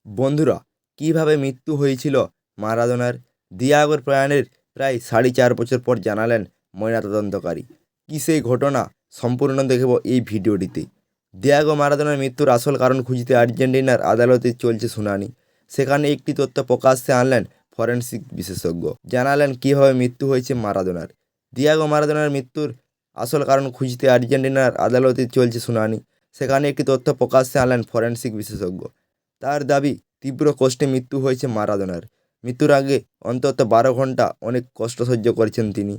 বন্ধুরা, কীভাবে মৃত্যু হয়েছিল মারাদোনার? দিয়াগোর প্রয়াণের প্রায় 4.5 বছর পর জানালেন ময়নাতদন্তকারী। কী সেই ঘটনা? সম্পূর্ণ দেখব এই ভিডিওটিতে। দিয়াগো মারাদোনার মৃত্যুর আসল কারণ খুঁজতে আর্জেন্টিনার আদালতে চলছে শুনানি। সেখানে একটি তথ্য প্রকাশ্যে আনলেন ফরেনসিক বিশেষজ্ঞ। জানালেন কীভাবে মৃত্যু হয়েছে মারাদোনার। দিয়াগো মারাদোনার মৃত্যুর আসল কারণ খুঁজতে আর্জেন্টিনার আদালতে চলছে শুনানি। সেখানে একটি তথ্য প্রকাশ্যে আনলেন ফরেনসিক বিশেষজ্ঞ। তার দাবি, তীব্র কষ্টে মৃত্যু হয়েছে মারাদোনার। মৃত্যুর আগে অন্তত 12 ঘন্টা অনেক কষ্ট সহ্য করেছেন তিনি।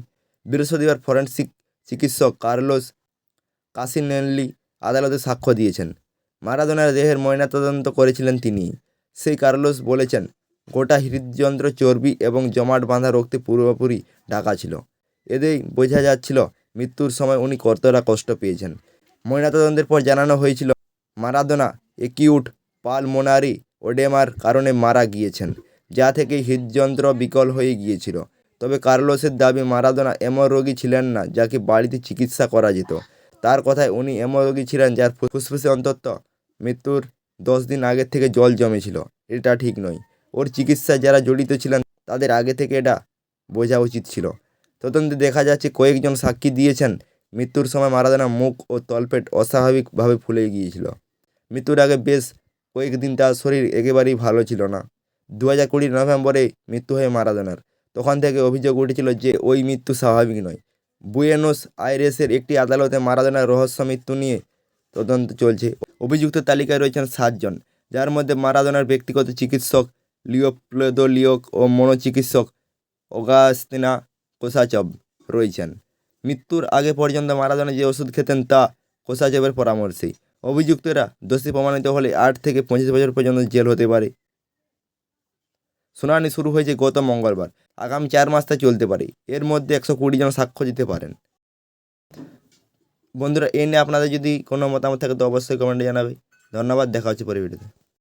বৃহস্পতিবার ফরেনসিক চিকিৎসক কার্লোস কাসিনেল্লি আদালতে সাক্ষ্য দিয়েছেন। মারাদোনার দেহের ময়নাতদন্ত করেছিলেন তিনি। সেই কার্লোস বলেছেন, গোটা হৃদযন্ত্র চর্বি এবং জমাট বাঁধা রক্তে পুরোপুরি ঢাকা ছিল। এতেই বোঝা যাচ্ছিল মৃত্যুর সময় উনি কতটা কষ্ট পেয়েছেন। ময়নাতদন্তের পর জানানো হয়েছিল মারাদোনা একিউট পালমোনারি ওডেমার কারণে মারা গিয়েছেন, যা থেকে হৃদযন্ত্র বিকল হয়ে গিয়েছিল। তবে কার্লোসের দাবি, মারাদোনা এমন রোগী ছিলেন না যাকে বাড়িতে চিকিৎসা করা যেত। তার কথায়, উনি এমন রোগী ছিলেন যার ফুসফুসে অন্তত মৃত্যুর 10 দিন আগের থেকে জল জমেছিল। এটা ঠিক নয়। ওর চিকিৎসায় যারা জড়িত ছিলেন তাদের আগে থেকে এটা বোঝা উচিত ছিল। তদন্তে দেখা যাচ্ছে, কয়েকজন সাক্ষী দিয়েছেন মৃত্যুর সময় মারাদোনার মুখ ও তলপেট অস্বাভাবিকভাবে ফুলে গিয়েছিল। মৃত্যুর আগে বেশ কয়েকদিন তার শরীর একেবারেই ভালো ছিল না। 2020 নভেম্বরে মৃত্যু হয় মারাদোনার। তখন থেকে অভিযোগ উঠেছিল যে ওই মৃত্যু স্বাভাবিক নয়। বুয়েনোস আইরেসের একটি আদালতে মারাদোনার রহস্য মৃত্যু নিয়ে তদন্ত চলছে। অভিযুক্ত তালিকায় রয়েছেন 7 জন, যার মধ্যে মারাদোনার ব্যক্তিগত চিকিৎসক লিওপোলদো লিওক ও মনোচিকিৎসক অগাস্তিনা কোসাচভ রয়েছেন। মৃত্যুর আগে পর্যন্ত মারাদোনা যে ওষুধ খেতেন তা কোসাচভের পরামর্শেই। অভিযুক্তরা দোষী প্রমাণিত হলে 8 থেকে 25 বছর পর্যন্ত জেল হতে পারে। শুনানি শুরু হয়েছে গত মঙ্গলবার। আগামী 4 মাস তা চলতে পারে। এর মধ্যে 120 জন সাক্ষ্য দিতে পারেন। বন্ধুরা, এই নিয়ে আপনাদের যদি কোনো মতামত থাকে তো অবশ্যই কমেন্টে জানাবে। ধন্যবাদ, দেখা হচ্ছে পরের ভিডিওতে।